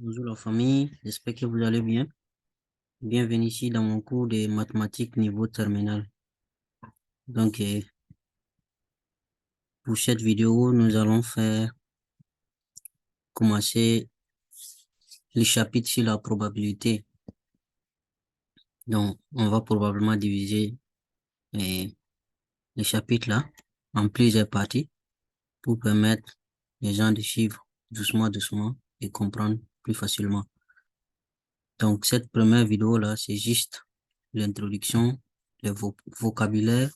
Bonjour la famille, j'espère que vous allez bien. Bienvenue ici dans mon cours de mathématiques niveau terminal. Donc, pour cette vidéo, nous allons commencer le chapitre sur la probabilité. Donc, on va probablement diviser le chapitre là en plusieurs parties pour permettre les gens de suivre doucement et comprendre plus facilement. Donc, cette première vidéo là, c'est juste l'introduction, le vocabulaire.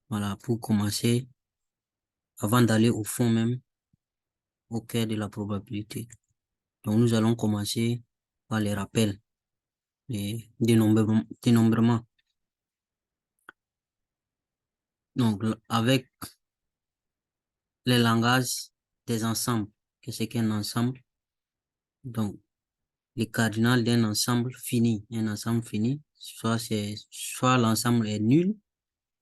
Voilà, pour commencer, avant d'aller au fond même, au cœur de la probabilité. Donc, nous allons commencer par les rappels, les dénombrements. Donc, avec les langages des ensembles, qu'est-ce qu'un ensemble? Donc, les cardinal d'un ensemble fini, un ensemble fini, soit l'ensemble est nul,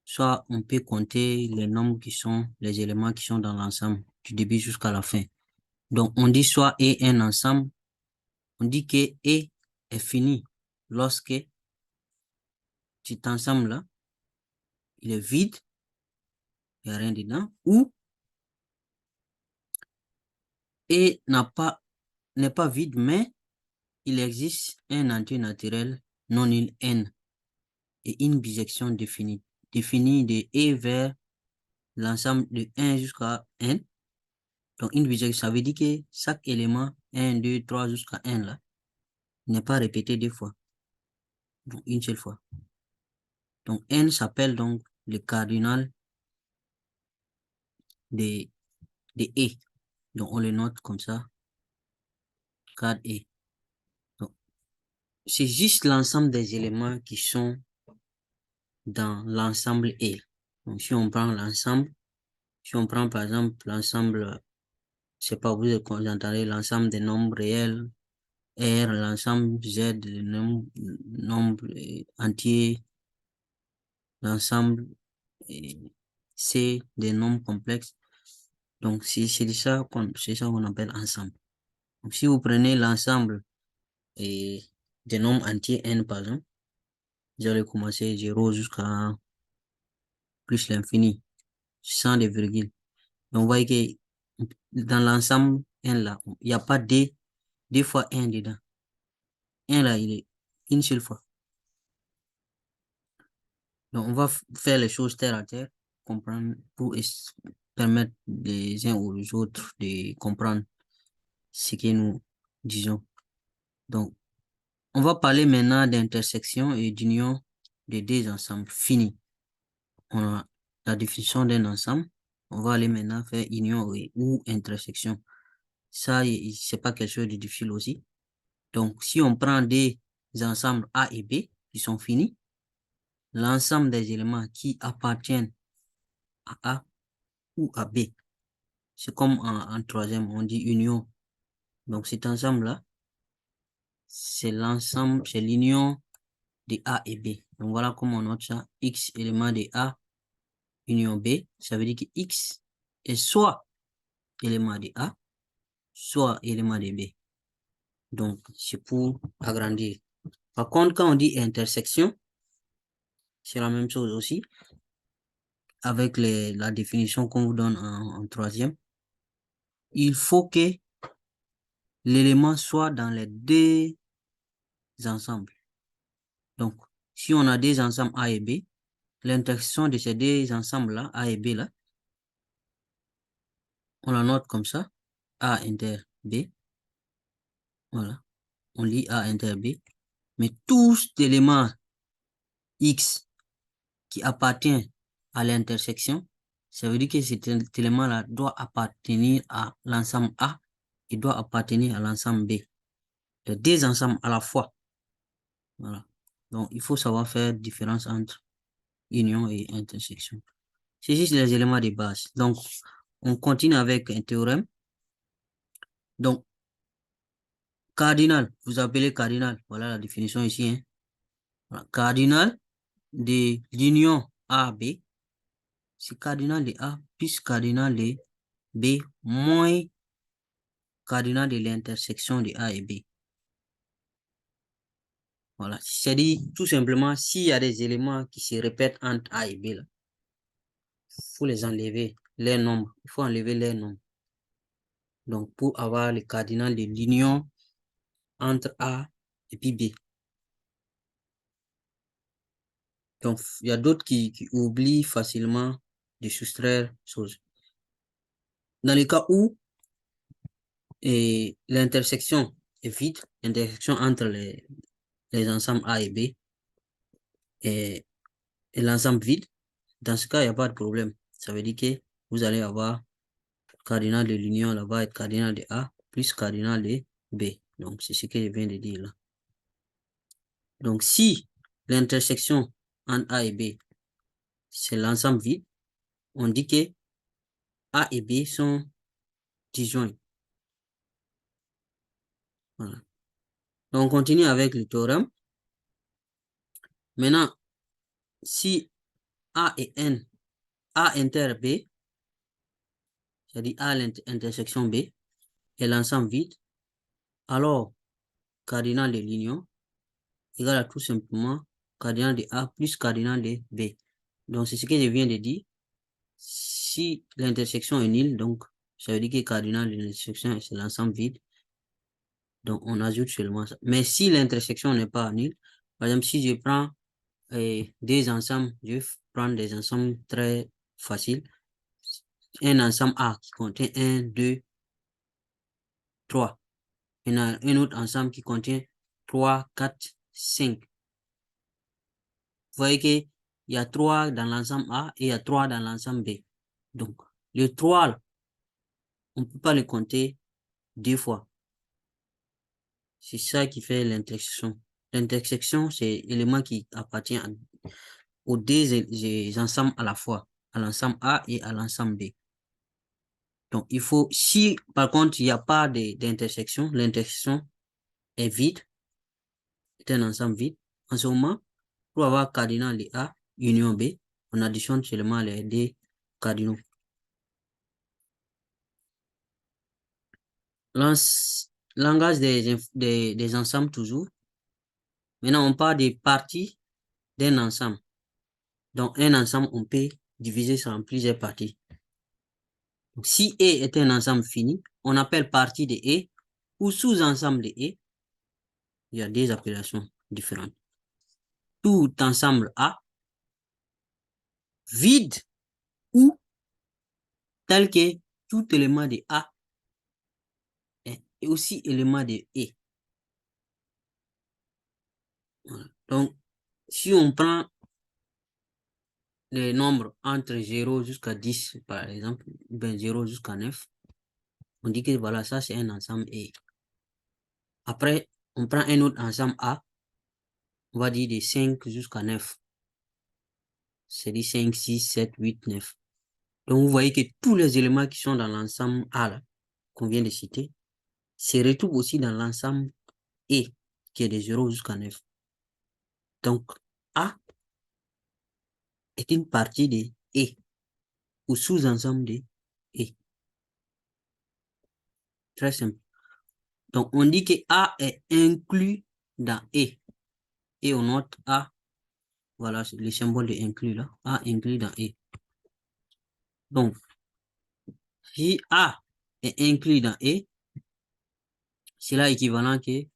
soit on peut compter les nombres les éléments qui sont dans l'ensemble, du début jusqu'à la fin. Donc, on dit soit et un ensemble, on dit que et est fini lorsque cet ensemble-là, il est vide, il n'y a rien dedans, ou et n'est pas vide, mais il existe un entier naturel non nul n et une bisection définie de et vers l'ensemble de 1 jusqu'à n. Donc, une bisection, ça veut dire que chaque élément, 1, 2, 3 jusqu'à n là, n'est pas répété deux fois, donc une seule fois. Donc, n s'appelle donc le cardinal de e. Donc, on le note comme ça, card e. Donc, c'est juste l'ensemble des éléments qui sont dans l'ensemble E. Donc, si on prend l'ensemble, si on prend par exemple l'ensemble, je sais pas, vous entendez l'ensemble des nombres réels, R, l'ensemble Z des nombres entiers, l'ensemble C des nombres complexes. Donc, c'est ça qu'on appelle ensemble. Donc, si vous prenez l'ensemble des nombres entiers N, par exemple, vous allez commencer 0 jusqu'à plus l'infini, sans des virgules. Donc, vous voyez que dans l'ensemble, 1 là, il n'y a pas deux fois 1 dedans. 1 là, il est une seule fois. Donc, on va faire les choses terre à terre, comprendre, pour permettre les uns aux autres de comprendre ce que nous disons. Donc, on va parler maintenant d'intersection et d'union de deux ensembles finis. On a la définition d'un ensemble. On va aller maintenant faire union ou intersection. Ça, c'est pas quelque chose de difficile aussi. Donc, si on prend des ensembles A et B qui sont finis, l'ensemble des éléments qui appartiennent à A ou à B, c'est comme en troisième, on dit union. Donc, cet ensemble-là, c'est l'ensemble, c'est l'union de A et B. Donc, voilà comment on note ça. X élément de A, union B, ça veut dire que X est soit élément de A, soit élément de B. Donc, c'est pour agrandir. Par contre, quand on dit intersection, c'est la même chose aussi, avec la définition qu'on vous donne en troisième. Il faut que l'élément soit dans les deux ensembles. Donc, si on a des ensembles A et B, l'intersection de ces deux ensembles-là, A et B, là, on la note comme ça, A inter B. Voilà, on lit A inter B. Mais tous les éléments X qui appartient à l'intersection, ça veut dire que cet élément-là doit appartenir à l'ensemble A et doit appartenir à l'ensemble B. Les deux ensembles à la fois. Voilà. Donc, il faut savoir faire différence entre union et intersection. C'est juste les éléments de base. Donc, on continue avec un théorème. Donc, cardinal, vous appelez cardinal. Voilà la définition ici. Hein. Voilà. Cardinal de l'union A-B, c'est cardinal de A plus cardinal de B moins cardinal de l'intersection de A et B. Voilà. C'est-à-dire, tout simplement, s'il y a des éléments qui se répètent entre A et B, il faut les enlever, les nombres. Il faut enlever les nombres. Donc, pour avoir le cardinal de l'union entre A et puis B. Donc, il y a d'autres qui oublient facilement de soustraire choses. Dans le cas où l'intersection est vide, l'intersection entre les ensembles A et B et l'ensemble vide, dans ce cas, il n'y a pas de problème. Ça veut dire que vous allez avoir cardinal de l'union là-bas et cardinal de A plus cardinal de B. Donc, c'est ce que je viens de dire là. Donc, si l'intersection entre A et B, c'est l'ensemble vide, on dit que A et B sont disjoints. Voilà. Donc, on continue avec le théorème. Maintenant, si A et N, A inter B, c'est-à-dire A l'intersection B, est l'ensemble vide, alors cardinal de l'union égale à tout simplement cardinal de A plus cardinal de B. Donc, c'est ce que je viens de dire. Si l'intersection est nulle, donc ça veut dire que cardinal de l'intersection, c'est l'ensemble vide. Donc, on ajoute seulement ça. Mais si l'intersection n'est pas nulle, par exemple, si je prends des ensembles, je vais prendre des ensembles très faciles. Un ensemble A qui contient 1, 2, 3. Il y a un autre ensemble qui contient 3, 4, 5. Vous voyez qu'il y a 3 dans l'ensemble A et il y a 3 dans l'ensemble B. Donc, le 3, on ne peut pas le compter 2 fois. C'est ça qui fait l'intersection. L'intersection, c'est l'élément qui appartient aux deux ensembles à la fois, à l'ensemble A et à l'ensemble B. Donc, il faut, si par contre, il n'y a pas d'intersection, l'intersection est vide, est un ensemble vide, en ce moment, pour avoir cardinal de A, union B, on additionne seulement les deux cardinaux. Langage des ensembles toujours. Maintenant, on parle des parties d'un ensemble. Donc, un ensemble, on peut diviser ça en plusieurs parties. Donc, si E est un ensemble fini, on appelle partie de E ou sous-ensemble de E. Il y a des appellations différentes. Tout ensemble A, vide ou tel que tout élément de A est aussi élément de E. Voilà. Donc, si on prend les nombres entre 0 jusqu'à 10, par exemple, ben 0 jusqu'à 9, on dit que voilà, ça c'est un ensemble E. Après, on prend un autre ensemble A, on va dire de 5 jusqu'à 9. C'est dit 5, 6, 7, 8, 9. Donc, vous voyez que tous les éléments qui sont dans l'ensemble A, là, qu'on vient de citer, se retrouvent aussi dans l'ensemble E, qui est de 0 jusqu'à 9. Donc, A est une partie de E, ou sous-ensemble de E. Très simple. Donc, on dit que A est inclus dans E. Et on note A, voilà le symbole de inclus là, A inclus dans E. Donc, si A est inclus dans E, c'est là équivalent que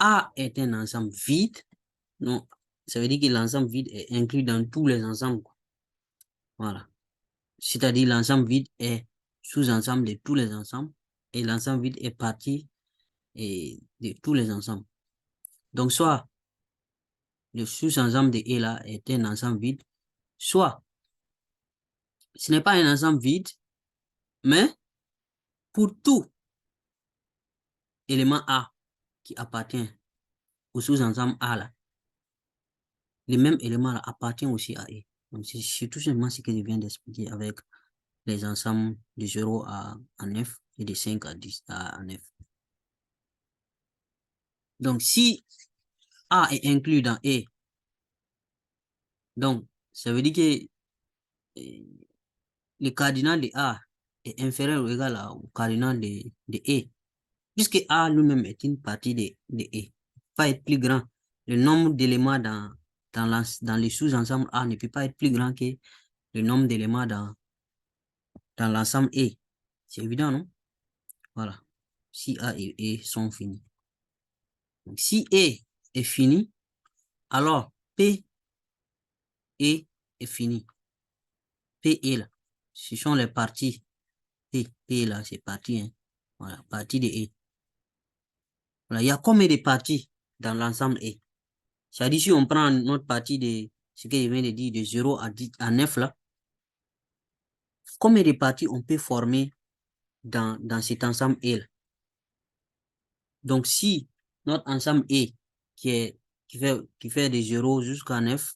A est un ensemble vide. Non, ça veut dire que l'ensemble vide est inclus dans tous les ensembles. Voilà. C'est-à-dire l'ensemble vide est sous-ensemble de tous les ensembles et l'ensemble vide est partie de tous les ensembles. Donc, soit le sous-ensemble de E là est un ensemble vide, soit ce n'est pas un ensemble vide, mais pour tout élément A qui appartient au sous-ensemble A là, le même élément là appartient aussi à E. Donc, c'est tout simplement ce que je viens d'expliquer avec les ensembles de 0 à 9 et de 5 à 10 à 9. Donc, si A est inclus dans E, donc, ça veut dire que le cardinal de A est inférieur ou égal au cardinal de E. Puisque A lui-même est une partie de E, pas être plus grand. Le nombre d'éléments dans les sous-ensembles A ne peut pas être plus grand que le nombre d'éléments dans l'ensemble E. C'est évident, non? Voilà. Si A et E sont finis. Donc, si E est fini, alors P E est fini. P E là, ce sont les parties. P là, c'est partie. Hein. Voilà, partie de E. Voilà, il y a combien de parties dans l'ensemble E? C'est-à-dire, si on prend notre partie de ce que je viens de dire, de 0 à 10, à 9 là, combien de parties on peut former dans cet ensemble E là? Donc, si notre ensemble E qui fait de 0 jusqu'à 9,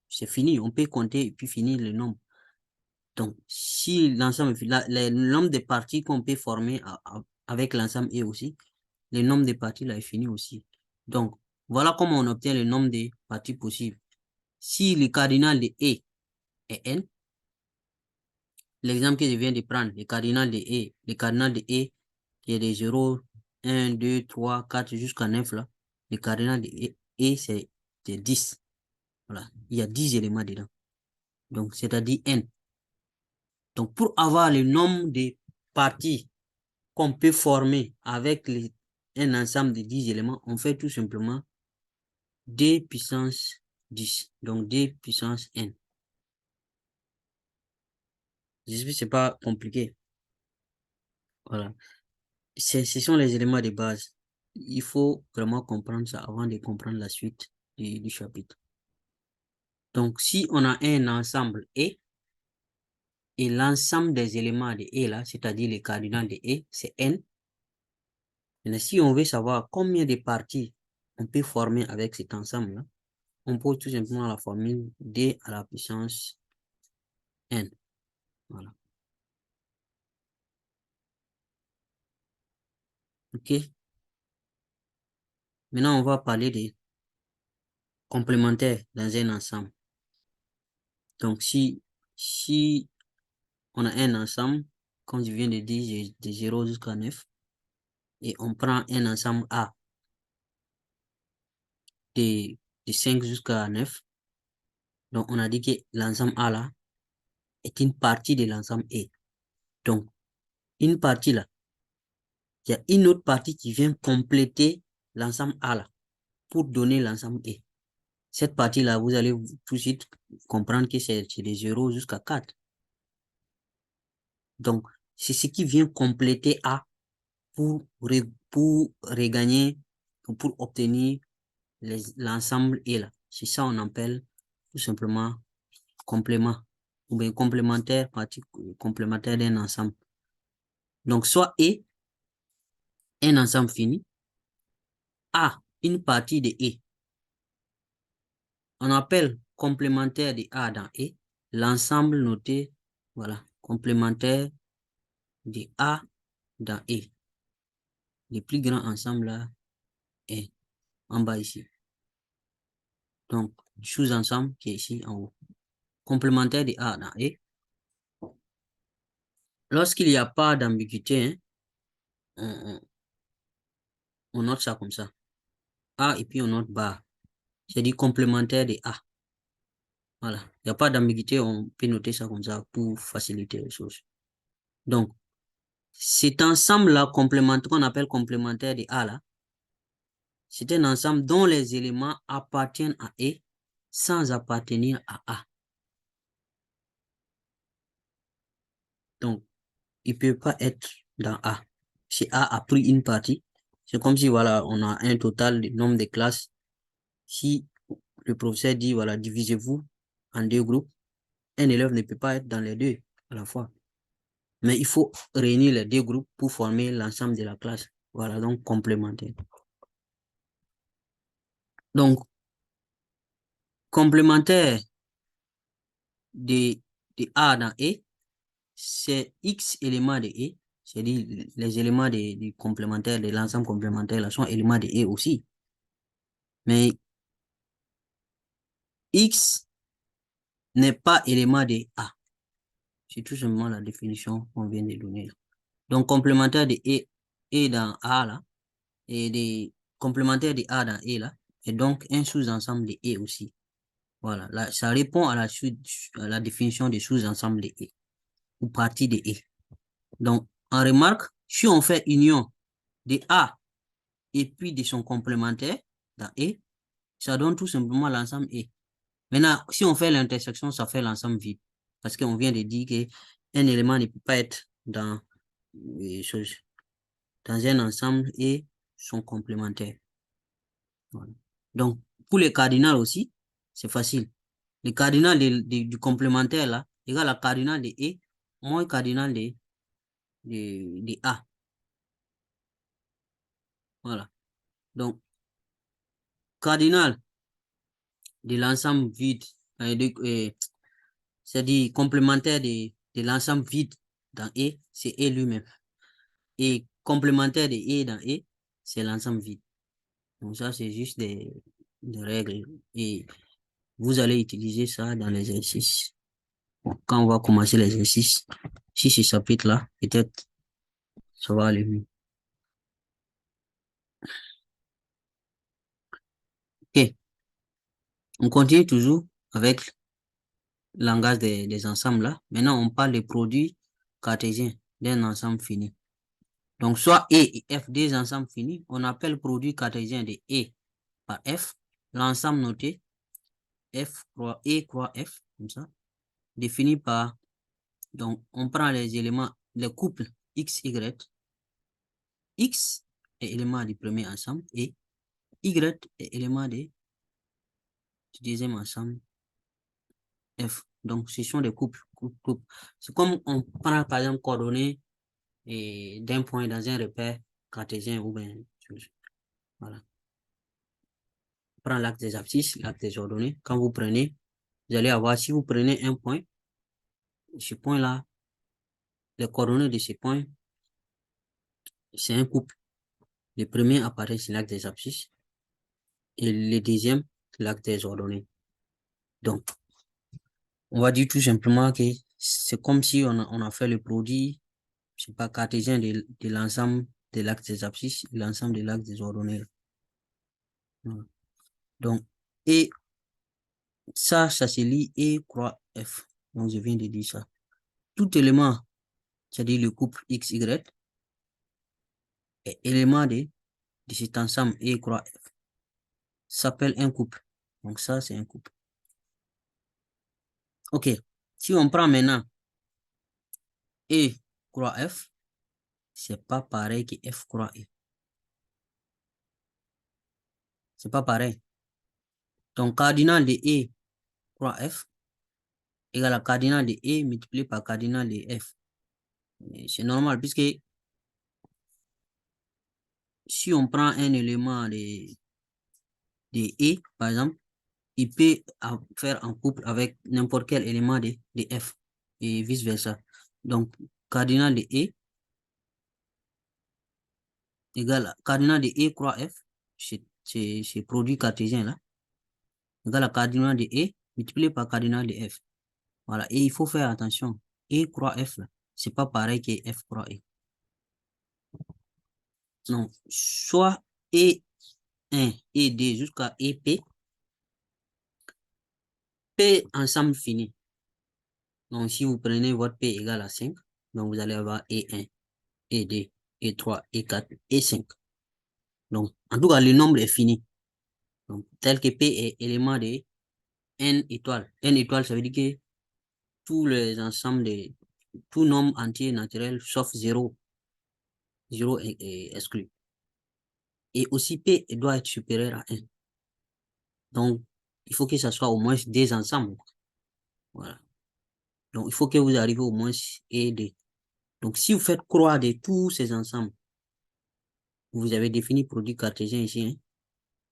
c'est fini. On peut compter et puis finir le nombre. Donc, si l'ensemble le nombre de parties qu'on peut former avec l'ensemble E aussi, le nombre de parties là est fini aussi. Donc, voilà comment on obtient le nombre de parties possibles. Si le cardinal de E est n, l'exemple que je viens de prendre, le cardinal de E qui est de 0, 1, 2, 3, 4 jusqu'à 9 là, le cardinal de E c'est 10. Voilà, il y a 10 éléments dedans. Donc, c'est-à-dire n. Donc, pour avoir le nombre de parties qu'on peut former avec un ensemble de 10 éléments, on fait tout simplement d puissance 10. Donc, d puissance n. J'espère que ce n'est pas compliqué. Voilà. Ce sont les éléments de base. Il faut vraiment comprendre ça avant de comprendre la suite du chapitre. Donc, si on a un ensemble E, et l'ensemble des éléments de E là, c'est-à-dire les cardinaux de E, c'est N. Maintenant, si on veut savoir combien de parties on peut former avec cet ensemble-là, on pose tout simplement la formule D à la puissance N. Voilà. OK. Maintenant, on va parler des complémentaires dans un ensemble. Donc, si on a un ensemble, comme je viens de dire, de 0 jusqu'à 9, et on prend un ensemble A de 5 jusqu'à 9, donc on a dit que l'ensemble A là est une partie de l'ensemble E. Donc, une partie là, il y a une autre partie qui vient compléter l'ensemble A là pour donner l'ensemble E. Cette partie-là, vous allez tout de suite comprendre que c'est de 0 jusqu'à 4. Donc, c'est ce qui vient compléter A pour regagner, pour obtenir l'ensemble E là. C'est ça on appelle tout simplement complément ou bien complémentaire, partie complémentaire d'un ensemble. Donc, soit E, un ensemble fini, A, une partie de E. On appelle complémentaire de A dans E, l'ensemble noté, voilà, complémentaire de A dans E. Le plus grand ensemble là est en bas ici. Donc, sous-ensemble qui est ici en haut. Complémentaire de A dans E. Lorsqu'il n'y a pas d'ambiguïté, hein, on note ça comme ça. A et puis on note barre. C'est dit complémentaire de A. Voilà. Il n'y a pas d'ambiguïté, on peut noter ça comme ça pour faciliter les choses. Donc, cet ensemble-là, complémentaire, qu'on appelle complémentaire de A là, c'est un ensemble dont les éléments appartiennent à E sans appartenir à A. Donc, il ne peut pas être dans A. Si A a pris une partie, c'est comme si, voilà, on a un total de nombre de classes. Si le professeur dit, voilà, divisez-vous en deux groupes, un élève ne peut pas être dans les deux à la fois. Mais il faut réunir les deux groupes pour former l'ensemble de la classe. Voilà, donc complémentaire. Donc, complémentaire de A dans E, c'est X éléments de E, c'est-à-dire les éléments du complémentaire, de l'ensemble complémentaire, là, sont éléments de E aussi. Mais X n'est pas élément de A. C'est tout simplement la définition qu'on vient de donner. Donc, complémentaire de E dans A, là, et des complémentaires de A dans E, là, et donc un sous-ensemble de E aussi. Voilà, là, ça répond à la définition des sous-ensembles de E, ou partie de E. Donc, on remarque, si on fait union de A et puis de son complémentaire dans E, ça donne tout simplement l'ensemble E. Maintenant, si on fait l'intersection, ça fait l'ensemble vide. Parce qu'on vient de dire qu'un élément ne peut pas être dans un ensemble et son complémentaire. Voilà. Donc, pour les cardinals aussi, c'est facile. Le cardinal du complémentaire là, égale à cardinal de E moins cardinal de A. Voilà. Donc, cardinal de l'ensemble vide, c'est-à-dire complémentaire de l'ensemble vide dans E, c'est E lui-même. Et complémentaire de E dans E, c'est l'ensemble vide. Donc ça, c'est juste des règles. Et vous allez utiliser ça dans l'exercice. Bon, quand on va commencer l'exercice, si ce chapitre-là, peut-être, ça va aller mieux. Ok. On continue toujours avec le langage des ensembles là. Maintenant, on parle des produits cartésiens d'un ensemble fini. Donc, soit E et F des ensembles finis, on appelle produit cartésien de E par F, l'ensemble noté F croix E croix F, comme ça, défini par, donc, on prend les éléments, les couples X, Y, X est élément du premier ensemble et Y est élément du deuxième ensemble F. Donc, ce sont des couples. C'est comme on prend, par exemple, coordonnées d'un point dans un repère cartésien ou bien, voilà. On prend l'axe des abscisses, l'axe des ordonnées. Quand vous prenez, vous allez avoir, si vous prenez un point, ce point-là, les coordonnées de ce point, c'est un couple. Le premier apparaît sur l'axe des abscisses et le deuxième, l'axe des ordonnées. Donc, on va dire tout simplement que c'est comme si on a fait le produit, je sais pas, cartésien de l'ensemble de l'axe des abscisses et l'ensemble de l'axe des ordonnées. Voilà. Donc, et ça se lit E croix F. Donc, je viens de dire ça. Tout élément, c'est-à-dire le couple X, Y, est élément de cet ensemble E croix F, s'appelle un couple. Donc, ça, c'est un couple. OK. Si on prend maintenant E croix F, c'est pas pareil que F croix E. C'est pas pareil. Donc, cardinal de E croix F égale à cardinal de E multiplié par cardinal de F. C'est normal puisque si on prend un élément de E, par exemple, il peut faire un couple avec n'importe quel élément de F et vice-versa. Donc, cardinal de E égale à cardinal de E croix F, c'est produit cartésien là, égale à cardinal de E multiplié par cardinal de F. Voilà, et il faut faire attention. E croix F là, c'est pas pareil que F croix E. Non, soit E1, E2 jusqu'à EP, P ensemble fini. Donc, si vous prenez votre P égale à 5, donc vous allez avoir E1, E2, E3, E4, E5. Donc, en tout cas, le nombre est fini. Donc, tel que P est élément de N étoiles. N étoiles, ça veut dire que tous les ensembles de tout nombre entier naturel sauf 0. 0 est exclu. Et aussi P doit être supérieur à 1. Donc, il faut que ça soit au moins des ensembles. Voilà. Donc, il faut que vous arrivez au moins et D. Donc, si vous faites croix de tous ces ensembles, vous avez défini produit cartésien ici. Hein.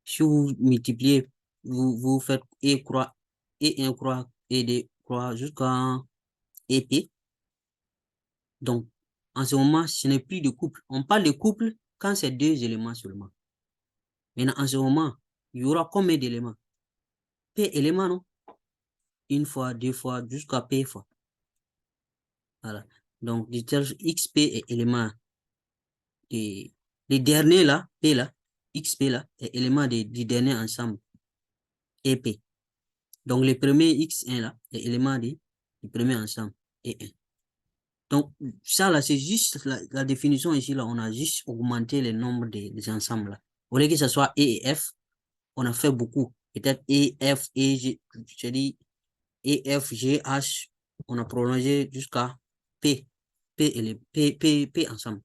Si vous multipliez, vous faites E croix, E1 croix, E2 croix jusqu'à EP. Donc, en ce moment, ce n'est plus de couple. On parle de couple quand c'est deux éléments seulement. Maintenant, en ce moment, il y aura combien d'éléments? P éléments, non? Une fois, deux fois, jusqu'à P fois. Voilà. Donc, XP est élément et les derniers là, P là, XP là, est élément du dernier ensemble EP. Donc, le premier X1 là est élément du premier ensemble E1. Donc, ça là, c'est juste la définition ici là, on a juste augmenté le nombre des ensembles là. Au lieu que ce soit E et F, on a fait beaucoup. Peut-être E, F, E, G, je dis E, F, G, H, on a prolongé jusqu'à P. P ensemble.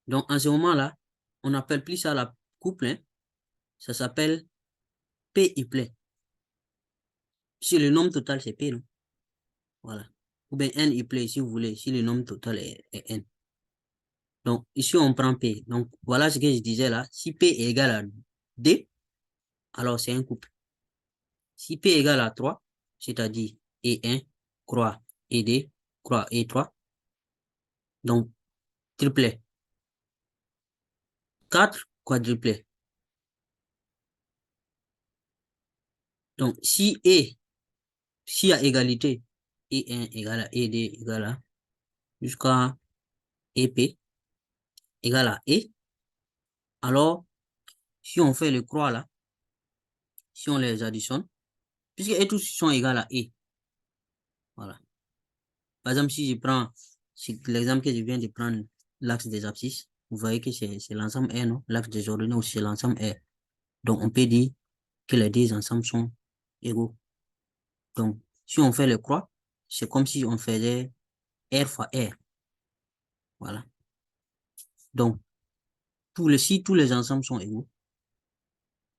Donc, en ce moment-là, on n'appelle plus ça la couple, hein. Ça s'appelle P play. Si le nombre total, c'est P, non? Voilà. Ou bien N play, si vous voulez, si le nombre total est N. Donc, ici, on prend P. Donc, voilà ce que je disais là. Si P est égal à D, alors c'est un couple. Si P est égal à 3, c'est-à-dire E1, croix ED, croix E3, donc triplet. 4, quadruplet. Donc, s'il y a égalité, E1 égale à ED égale à jusqu'à EP égale à E, alors, si on fait le croix là, si on les additionne, puisque E tous sont égaux à E, voilà. Par exemple, si je prends l'exemple que je viens de prendre, l'axe des abscisses, vous voyez que c'est l'ensemble R, non? L'axe des ordonnées aussi, c'est l'ensemble R. Donc, on peut dire que les deux ensembles sont égaux. Donc, si on fait le croix, c'est comme si on faisait R fois R. Voilà. Donc, si tous les ensembles sont égaux,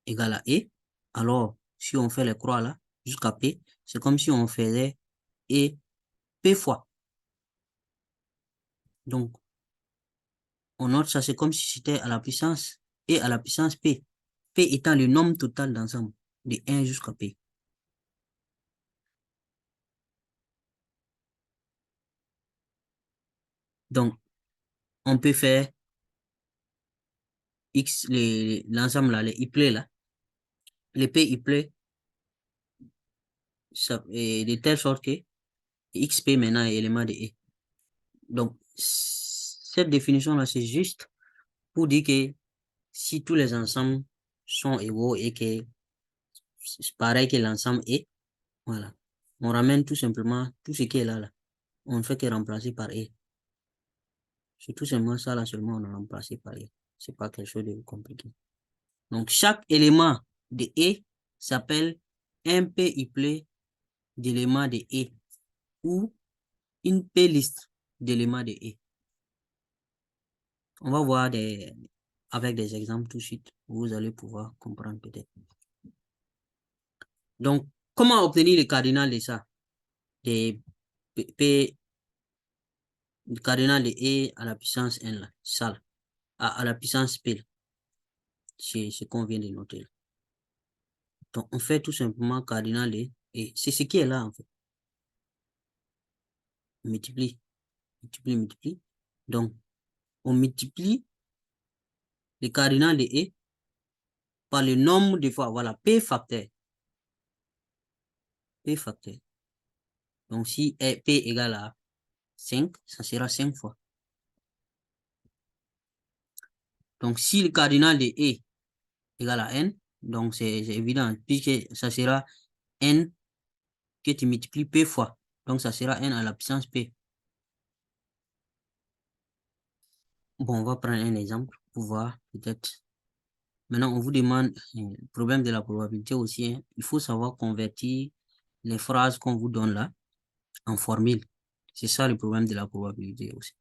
égal à E, alors, si on fait le croix là, jusqu'à P, c'est comme si on faisait E P fois. Donc, on note ça, c'est comme si c'était à la puissance et à la puissance P. P étant le nombre total d'ensemble, de 1 jusqu'à P. Donc, on peut faire X, l'ensemble là, les iplets là, les P iplets, de telle sorte que XP maintenant est élément de E. Donc, cette définition-là, c'est juste pour dire que si tous les ensembles sont égaux et que c'est pareil que l'ensemble est, voilà. On ramène tout simplement tout ce qui est là. On ne fait que remplacer par E. C'est tout simplement ça, là seulement on a remplacé par E. C'est pas quelque chose de compliqué. Donc, chaque élément de E s'appelle un P-iplet d'éléments de E ou une P-liste d'éléments de E. On va voir avec des exemples tout de suite. Vous allez pouvoir comprendre peut-être. Donc, comment obtenir le cardinal de ça? Le cardinal de E à la puissance N, là, ça, à la puissance P. C'est ce qu'on vient de noter. Donc, on fait tout simplement cardinal de E. C'est ce qui est là, en fait. On multiplie, multiplie. Donc, on multiplie le cardinal de E par le nombre de fois. Voilà, P facteur. P facteur. Donc, si P égale à 5, ça sera 5 fois. Donc, si le cardinal de E égale à N, donc c'est évident, puisque ça sera N que tu multiplies P fois. Donc, ça sera N à la puissance P. Bon, on va prendre un exemple pour voir peut-être. Maintenant, on vous demande le problème de la probabilité aussi, hein. Il faut savoir convertir les phrases qu'on vous donne là en formule. C'est ça le problème de la probabilité aussi.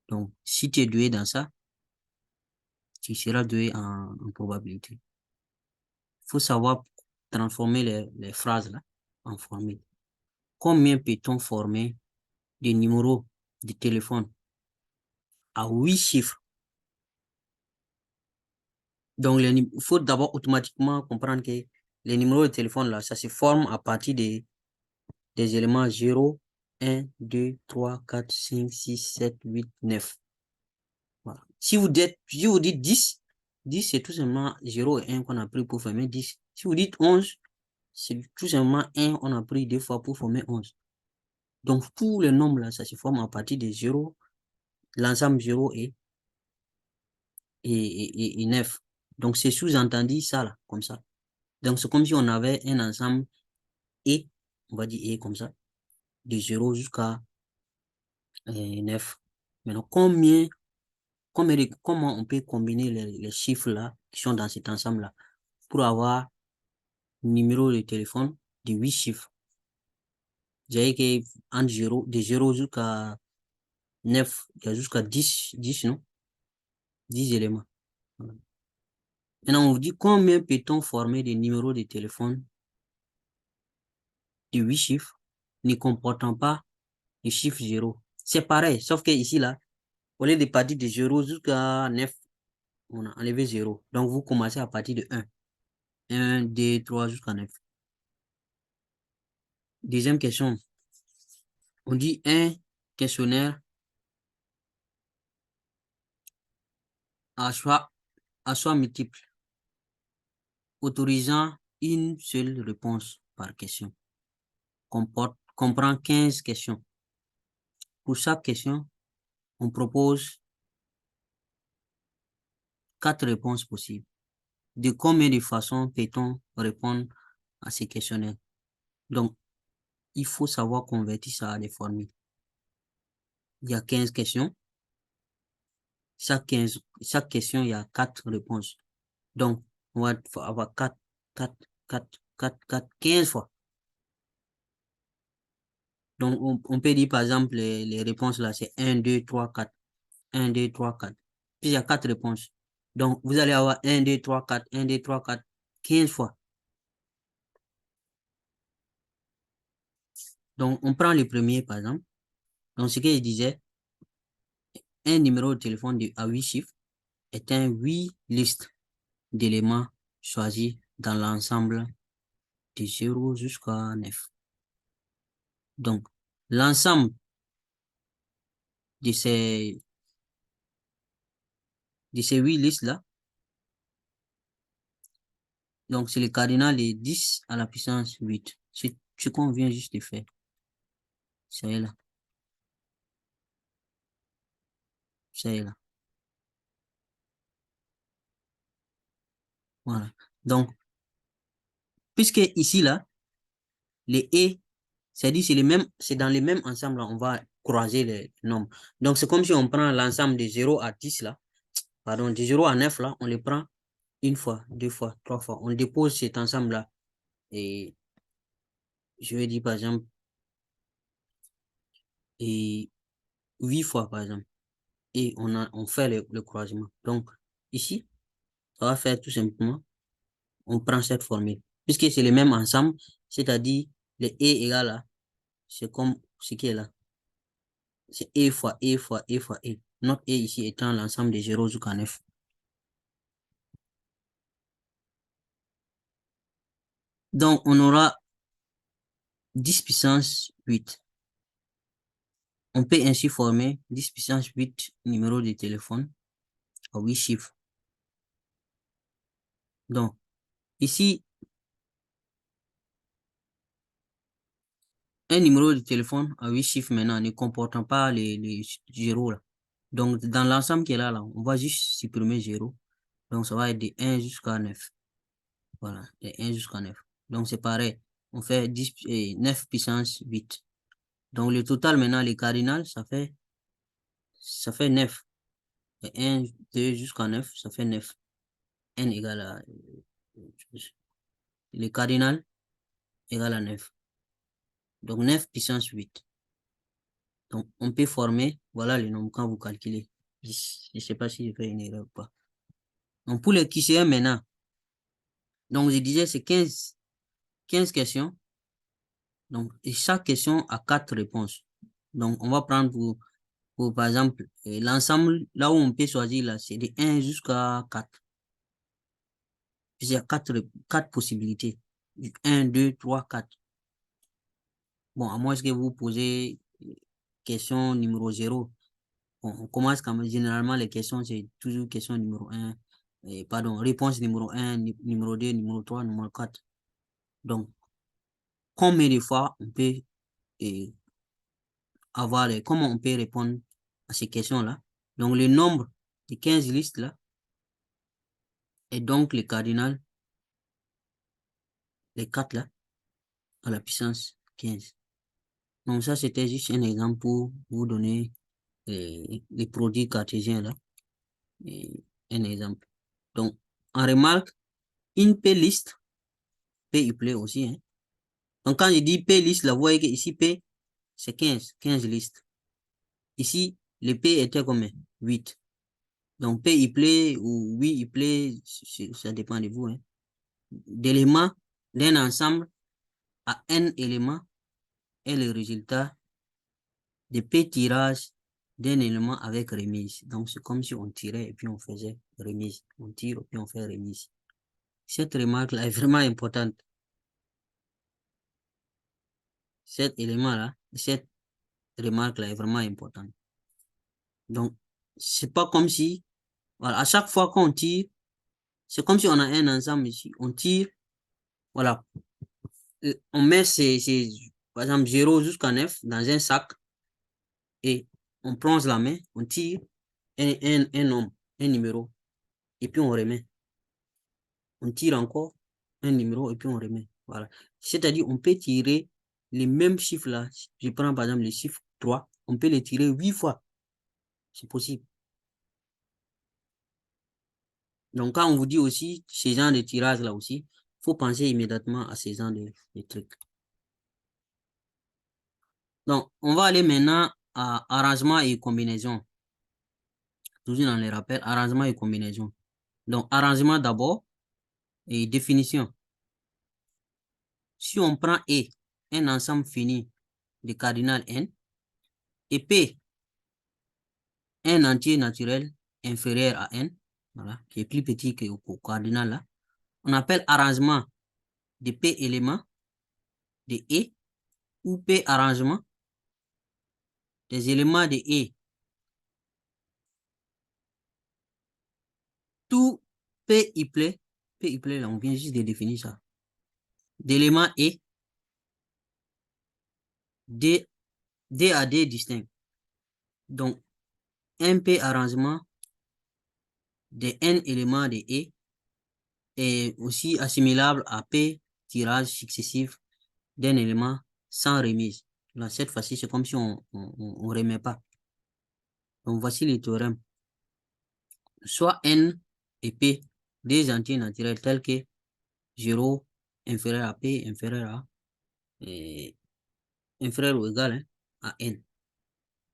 Donc, si tu es doué dans ça, tu seras doué en probabilité. Il faut savoir transformer les phrases là en formule. Combien peut-on former des numéros de téléphone à 8 chiffres? Donc, il faut d'abord automatiquement comprendre que les numéros de téléphone là, ça se forme à partir des éléments 0, 1, 2, 3, 4, 5, 6, 7, 8, 9. Voilà. Si vous dites 10, 10 c'est tout simplement 0 et 1 qu'on a pris pour former 10. Si vous dites 11, c'est tout simplement 1 on a pris 2 fois pour former 11. Donc, tous les nombres là, ça se forme à partir de 0, l'ensemble 0 et 9. Donc, c'est sous-entendu ça, là, comme ça. Donc, c'est comme si on avait un ensemble et, on va dire et comme ça, de 0 jusqu'à 9. Maintenant, comment on peut combiner les chiffres là, qui sont dans cet ensemble-là, pour avoir un numéro de téléphone de 8 chiffres? J'ai que entre 0, de 0 jusqu'à 9, il y a jusqu'à 10 non? 10 éléments. Voilà. Maintenant, on vous dit combien peut-on former des numéros de téléphone de 8 chiffres ne comportant pas le chiffre 0. C'est pareil, sauf que ici, là, au lieu de partir de 0 jusqu'à 9, on a enlevé 0. Donc, vous commencez à partir de 1. 1, 2, 3 jusqu'à 9. Deuxième question. On dit un questionnaire à choix multiple, autorisant une seule réponse par question. Comprend 15 questions. Pour chaque question, on propose 4 réponses possibles. De combien de façons peut-on répondre à ces questionnaires? Donc, il faut savoir convertir ça à des formules. Il y a 15 questions. Chaque question, il y a 4 réponses. Donc, on va avoir 4, 4, 4, 4, 4, 15 fois. Donc, on peut dire, par exemple, les réponses là, c'est 1, 2, 3, 4. 1, 2, 3, 4. Puis, il y a 4 réponses. Donc, vous allez avoir 1, 2, 3, 4, 1, 2, 3, 4, 15 fois. Donc, on prend le premier, par exemple. Donc, ce que je disais, un numéro de téléphone à 8 chiffres est un 8 listes d'éléments choisis dans l'ensemble de 0 jusqu'à 9. Donc, l'ensemble de ces 8 listes-là, donc c'est le cardinal de 10 à la puissance 8. C'est ce qu'on vient juste de faire. C'est là. C'est là. Voilà. Donc, puisque ici, là, les et, c'est-à-dire c'est dans les mêmes ensembles, là, on va croiser les nombres. Donc, c'est comme si on prend l'ensemble de 0 à 10, là, pardon, de 0 à 9, là, on les prend une fois, deux fois, trois fois. On dépose cet ensemble-là. Et je vais dire, par exemple, et 8 fois, par exemple. Et on fait le croisement. Donc, ici, ça va faire tout simplement, on prend cette formule. Puisque c'est le même ensemble, c'est-à-dire les et égale là, c'est comme ce qui est là. C'est et fois et fois et fois et. Notre et ici étant l'ensemble de 0 jusqu'à 9. Donc, on aura 10 puissance 8. On peut ainsi former 10 puissance 8 numéros de téléphone à 8 chiffres. Donc, ici, un numéro de téléphone à 8 chiffres maintenant ne comportant pas les 0 là. Donc, dans l'ensemble qui est là, on va juste supprimer 0. Donc, ça va être de 1 jusqu'à 9. Voilà, de 1 jusqu'à 9. Donc, c'est pareil. On fait 10, 9 puissance 8. Donc, le total maintenant, les cardinal, ça fait 9. De 1, 2 jusqu'à 9, ça fait 9. N égale à... Le cardinal égale à 9. Donc, 9 puissance 8. Donc, on peut former, voilà le nombre quand vous calculez. Je ne sais pas si je fais une erreur ou pas. Donc, pour les QCM maintenant, donc je disais c'est 15 questions. Donc, et chaque question a 4 réponses. Donc, on va prendre par exemple, l'ensemble, là où on peut choisir, là, c'est de 1 jusqu'à 4. Puis, il y a 4 possibilités. 1, 2, 3, 4. Bon, à moins que vous posez question numéro 0. Bon, on commence quand même, généralement, les questions, c'est toujours question numéro 1. Pardon, réponse numéro 1, numéro 2, numéro 3, numéro 4. Donc, combien de fois on peut avoir comment on peut répondre à ces questions-là. Donc, le nombre de 15 listes là est donc le cardinal, les 4 là, à la puissance 15. Donc, ça, c'était juste un exemple pour vous donner les produits cartésiens là. Et un exemple. Donc, on remarque une P-liste, P y plaît aussi. Hein. Donc, quand je dis P-liste, là, vous voyez que ici, P, c'est 15 listes. Ici, le P était combien? 8. Donc, P y plaît ou oui y plaît, ça dépend de vous. Hein. D'éléments d'un ensemble à N éléments est le résultat de P tirages d'un élément avec remise. Donc, c'est comme si on tirait et puis on faisait remise. On tire et puis on fait remise. Cette remarque-là est vraiment importante. Cet élément-là, cette remarque-là est vraiment importante. Donc, c'est pas comme si, voilà, à chaque fois qu'on tire, c'est comme si on a un ensemble ici. On tire, voilà, on met par exemple, 0 jusqu'à 9 dans un sac et on plonge la main, on tire un nombre, un numéro, et puis on remet. On tire encore un numéro et puis on remet. Voilà. C'est-à-dire, on peut tirer les mêmes chiffres-là. Je prends par exemple le chiffre 3, on peut les tirer 8 fois. C'est possible. Donc, quand on vous dit aussi ces genre de tirage-là aussi, il faut penser immédiatement à ces genre de trucs. Donc, on va aller maintenant à arrangement et combinaison. Toujours dans les rappels, arrangement et combinaison. Donc, arrangement d'abord et définition. Si on prend E, un ensemble fini de cardinal N, et P, un entier naturel inférieur à N, voilà, qui est plus petit que au cardinal là, on appelle arrangement de P éléments de E ou P arrangement des éléments de E. Tout P y plaît, là, on vient juste de définir ça. D'éléments E, D à D distinct. Donc, un P arrangement de N éléments de E est aussi assimilable à P tirage successif d'un élément sans remise. Là, cette fois-ci, c'est comme si on ne remet pas. Donc, voici les théorèmes. Soit N et P, des entiers naturels tels que 0 inférieur à P inférieur à inférieur ou égal hein, à N.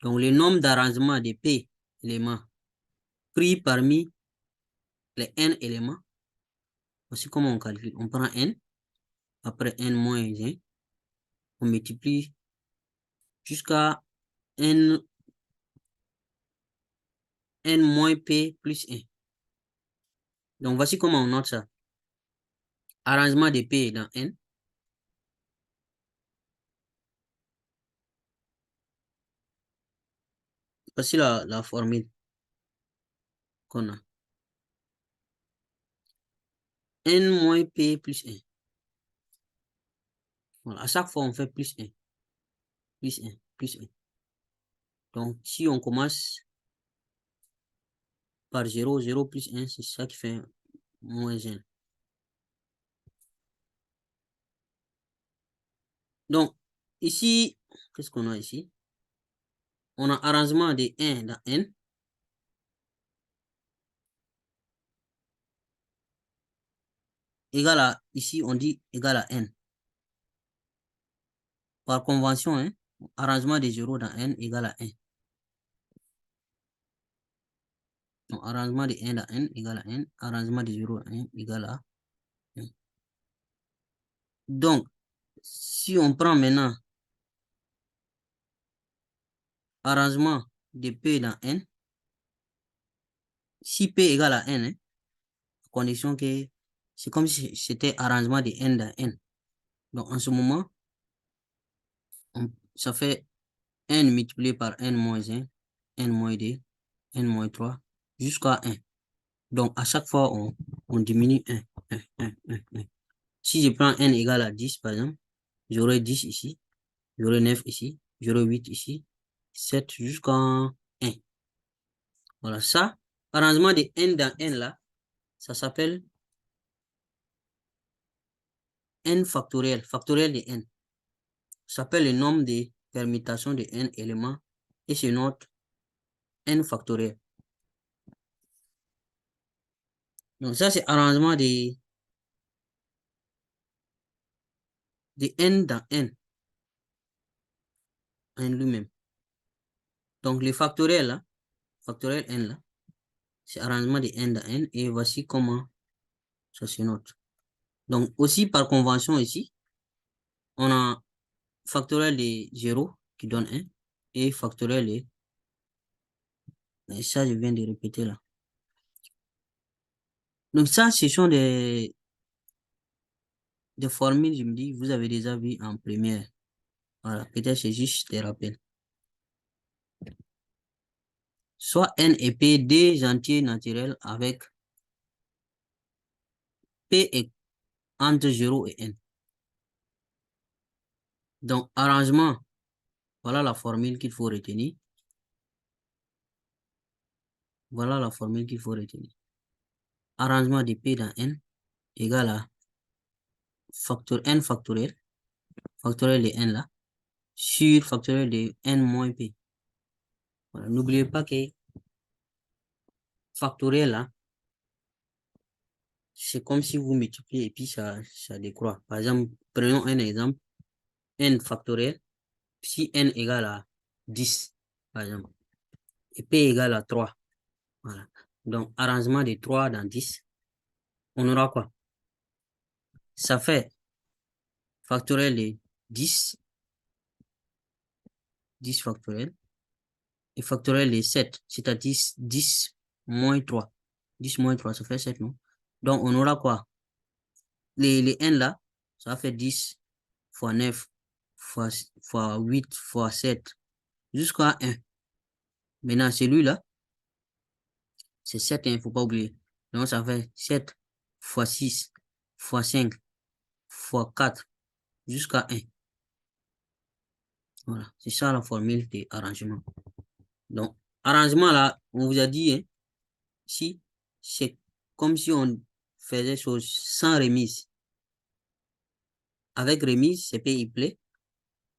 Donc, le nombre d'arrangements de P éléments pris parmi les N éléments, voici comment on calcule. On prend N, après N moins 1, on multiplie jusqu'à N moins P plus 1. Donc, voici comment on note ça. Arrangement de P dans N. Voici la formule qu'on a. N moins P plus 1. Voilà, à chaque fois, on fait plus 1. Plus 1, plus 1. Donc, si on commence par 0, 0 plus 1, c'est ça qui fait moins 1. Donc, ici, qu'est-ce qu'on a ici? On a arrangement de 1 dans N. Égal à, ici, on dit égal à N. Par convention, hein, arrangement de 0 dans N égal à 1. Donc, arrangement de 1 dans N égal à 1. Arrangement de 0 dans N égal à 1. Donc, si on prend maintenant arrangement de P dans N, si P égale à N, hein, à condition que c'est comme si c'était arrangement de N dans N. Donc, en ce moment, ça fait N multiplié par N moins 1, N moins 2, N moins 3, jusqu'à 1. Donc, à chaque fois, on diminue 1, 1, 1, 1, 1. Si je prends N égale à 10, par exemple, j'aurai 10 ici, j'aurai 9 ici, j'aurai 8 ici, 7 jusqu'à 1. Voilà, ça, arrangement de n dans n là, ça s'appelle n factoriel, factoriel de n. Ça s'appelle le nombre de permutations de n éléments et c'est notre n factoriel. Donc ça, c'est arrangement de n dans n, en lui-même. Donc le factoriel là, factoriel n là, c'est arrangement de n dans n et voici comment ça se note. Donc aussi par convention ici, on a factoriel de 0 qui donne 1 et factoriel de, et ça je viens de répéter là. Donc ça, ce sont des formules, je me dis, vous avez déjà vu en première. Voilà, peut-être c'est juste des rappels. Soit n et p, des entiers naturels avec p est entre 0 et n. Donc, arrangement, voilà la formule qu'il faut retenir. Voilà la formule qu'il faut retenir. Arrangement de p dans n égale à facteur n factoriel, factoriel de n là, sur factoriel de n moins p. Voilà, n'oubliez pas que factoriel là, c'est comme si vous multipliez et puis ça décroît. Par exemple, prenons un exemple, n factoriel, si n égale à 10, par exemple, et p égale à 3. Voilà. Donc, arrangement de 3 dans 10, on aura quoi? Ça fait factoriel de 10, 10 factoriel, et factoriel de 7, c'est-à-dire 10 moins 3. 10 moins 3, ça fait 7, non? Donc, on aura quoi? Les n là, ça fait 10 fois 9 fois 8 fois 7 jusqu'à 1. Maintenant, celui-là, c'est 7, il ne faut pas oublier. Donc, ça fait 7 fois 6 fois 5 fois 4 jusqu'à 1. Voilà, c'est ça la formule de arrangement. Donc, arrangement là, on vous a dit, hein, si c'est comme si on faisait chose sans remise. Avec remise, c'est pays plaît.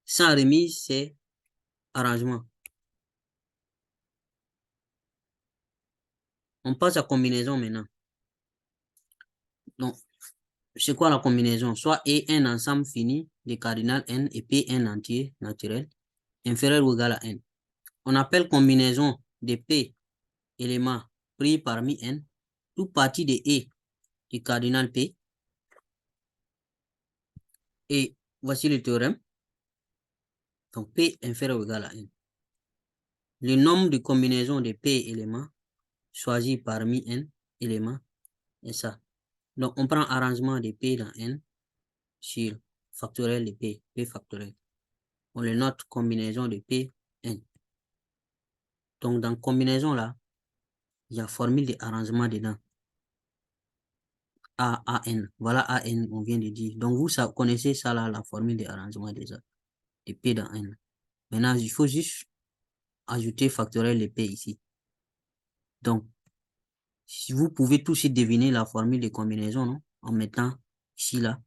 Sans remise, c'est arrangement. On passe à combinaison maintenant. Donc, c'est quoi la combinaison? Soit E n ensemble fini de cardinal n et P n entier naturel inférieur ou égal à n. On appelle combinaison de P éléments pris parmi n, tout partie de E du cardinal P. Et voici le théorème. Donc, P inférieur ou égal à n. Le nombre de combinaisons de P éléments choisis parmi n éléments est ça. Donc, on prend arrangement de P dans n sur factoriel de P, P factoriel. On le note combinaison de P, n. Donc, dans combinaison là, il y a formule de arrangement dedans. A, A, N. Voilà A, N, on vient de dire. Donc, vous connaissez ça là, la formule de arrangement déjà. De P dans N. Maintenant, il faut juste ajouter factoriel de P ici. Donc, si vous pouvez tout de suite deviner la formule de combinaison, non? En mettant ici là,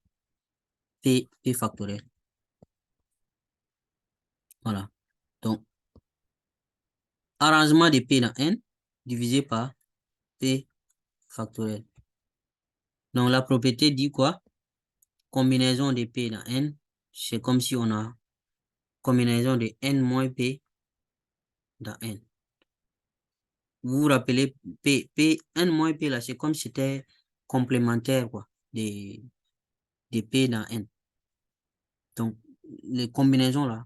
P factoriel. Voilà. Donc, arrangement de P dans N divisé par P factoriel. Donc, la propriété dit quoi? Combinaison de P dans N, c'est comme si on a combinaison de N moins P dans N. Vous vous rappelez, N moins P là, c'est comme si c'était complémentaire quoi, de P dans N. Donc, les combinaisons là,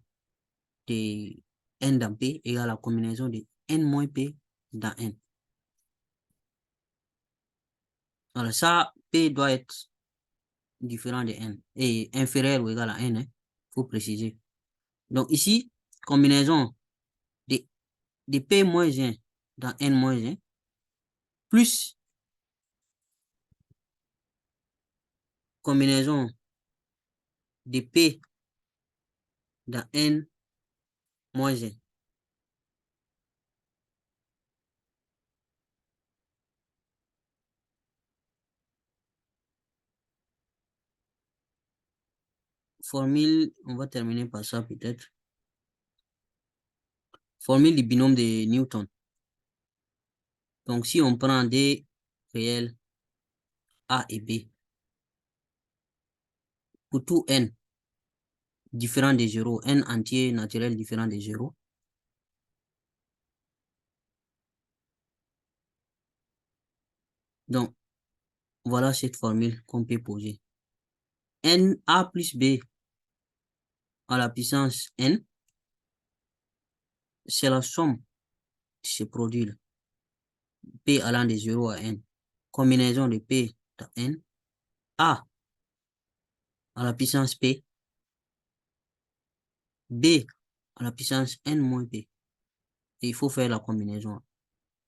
de N dans P égale à la combinaison de N moins P dans N. Alors ça, P doit être différent de N et inférieur ou égal à N, il faut préciser. Donc ici, combinaison de P moins 1 dans N moins 1 plus combinaison de P dans N moins 1. formule, on va terminer par ça peut-être. Formule du binôme de Newton. Donc, si on prend des réels A et B, pour tout n différent de 0, n entier naturel différent de 0, donc, voilà cette formule qu'on peut poser. N A plus B à la puissance n, c'est la somme de ces produits-là. P allant de 0 à n. Combinaison de P de n. A à la puissance P. B à la puissance n moins P. Et il faut faire la combinaison.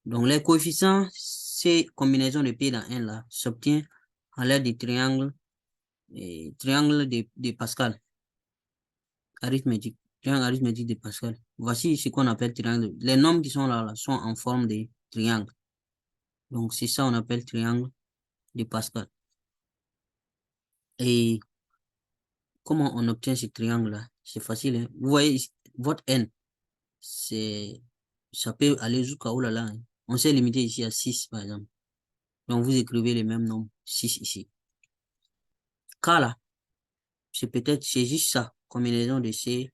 Donc, les coefficients, ces combinaisons de P dans n là, s'obtient à l'aide du triangle, triangle de Pascal, arithmétique, triangle arithmétique de Pascal. Voici ce qu'on appelle triangle. Les nombres qui sont là sont en forme de triangle. Donc, c'est ça on appelle triangle de Pascal. Et comment on obtient ce triangle-là? C'est facile, hein? Vous voyez, votre n, ça peut aller jusqu'à où là, hein? On s'est limité ici à 6, par exemple. Donc, vous écrivez les mêmes nombres, 6 ici. K là, c'est juste ça, combinaison de C,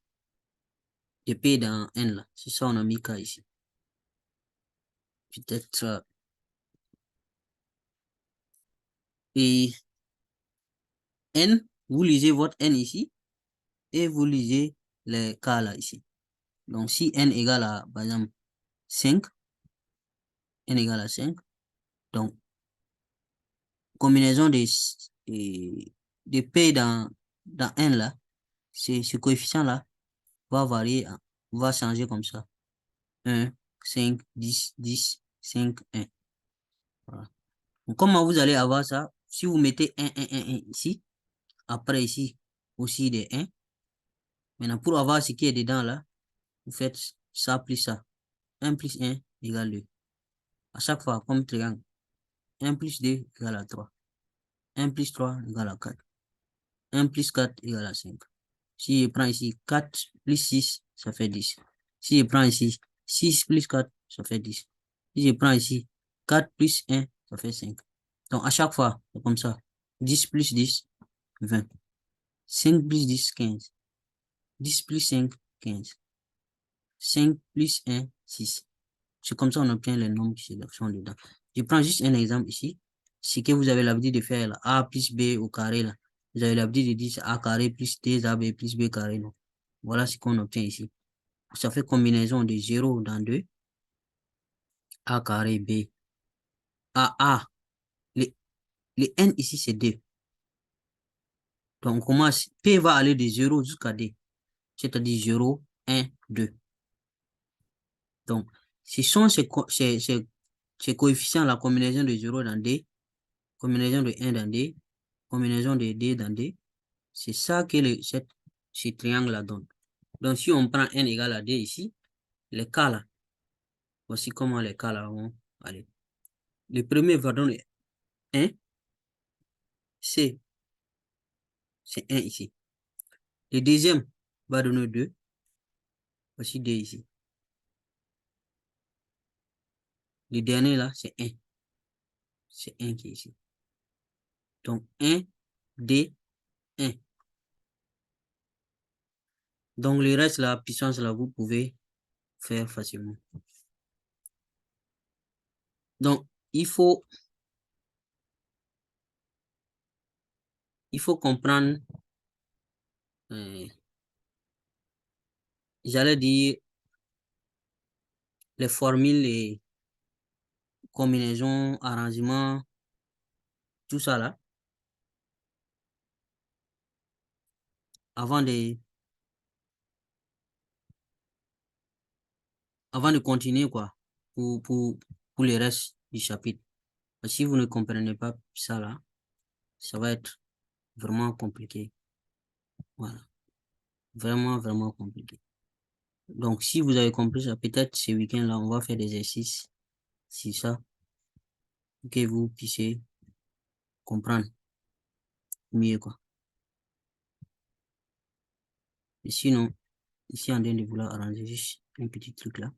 de P dans N là. C'est ça, on a mis K ici. Peut-être, et N, vous lisez votre N ici, et vous lisez les K là ici. Donc, si N égale à, par exemple, 5, N égale à 5, donc, combinaison de P dans N là, ce coefficient-là va varier, va changer comme ça. 1, 5, 10, 10, 5, 1. Voilà. Donc, comment vous allez avoir ça? Si vous mettez 1, 1, 1, 1 ici, après ici aussi des 1. Maintenant, pour avoir ce qui est dedans là, vous faites ça plus ça. 1 plus 1 égale 2. À chaque fois, comme triangle. 1 plus 2 égale à 3. 1 plus 3 égale à 4. 1 plus 4 égale à 5. Si je prends ici 4 plus 6, ça fait 10. Si je prends ici 6 plus 4, ça fait 10. Si je prends ici 4 plus 1, ça fait 5. Donc, à chaque fois, c'est comme ça. 10 plus 10, 20. 5 plus 10, 15. 10 plus 5, 15. 5 plus 1, 6. C'est comme ça qu'on obtient les nombres qui sont dedans. Je prends juste un exemple ici. Ce que vous avez l'habitude de faire là, A plus B au carré là. Vous avez l'habitude de dire A carré plus 2AB plus B carré. Donc, voilà ce qu'on obtient ici. Ça fait combinaison de 0 dans 2. A carré B. A. Le N ici c'est 2. Donc, on commence. P va aller de 0 jusqu'à D. C'est-à-dire 0, 1, 2. Donc, ce sont ces coefficients, la combinaison de 0 dans D, combinaison de 1 dans D, combinaison de D dans D. C'est ça que ce triangle-là donne. Donc, si on prend n égale à D ici, les cas là, voici comment les cas là vont aller. Le premier va donner 1, c'est 1 ici. Le deuxième va donner 2, voici 2 ici. Le dernier là, c'est 1. C'est 1 qui est ici. Donc, 1, D, 1. Donc, le reste, la puissance là, vous pouvez faire facilement. Donc, il faut comprendre, j'allais dire, les formules, les combinaisons, arrangements, tout ça là, avant de, avant de continuer, quoi, pour le reste du chapitre. Parce que si vous ne comprenez pas ça là, ça va être vraiment compliqué. Voilà. Vraiment, vraiment compliqué. Donc, si vous avez compris ça, peut-être ce week-end-là, on va faire des exercices sur ça, pour que vous puissiez comprendre mieux, quoi. Et sinon, ici, en train de vouloir arranger juste un petit truc là.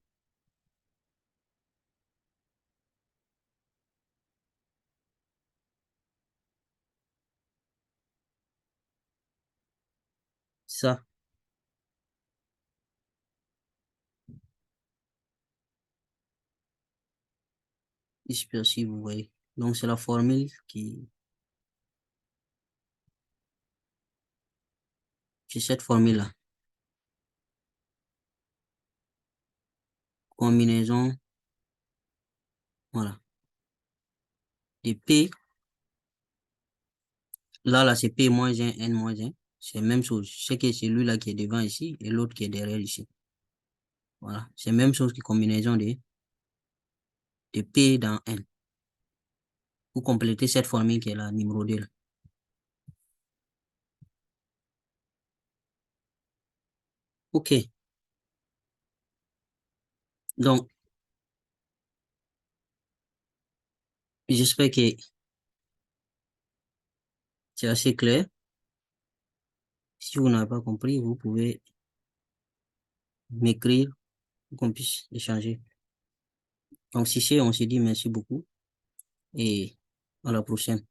Ça, j'espère si vous voyez. Donc, c'est la formule qui, c'est cette formule-là. Combinaison, voilà. De P, là, c'est P moins 1, N moins 1. C'est la même chose. C'est que celui-là qui est devant ici et l'autre qui est derrière ici. Voilà. C'est la même chose que combinaison de P dans N. Pour compléter cette formule qui est là, numéro 2 là. OK. Donc, j'espère que c'est assez clair. Si vous n'avez pas compris, vous pouvez m'écrire pour qu'on puisse échanger. Donc, si c'est, on se dit merci beaucoup et à la prochaine.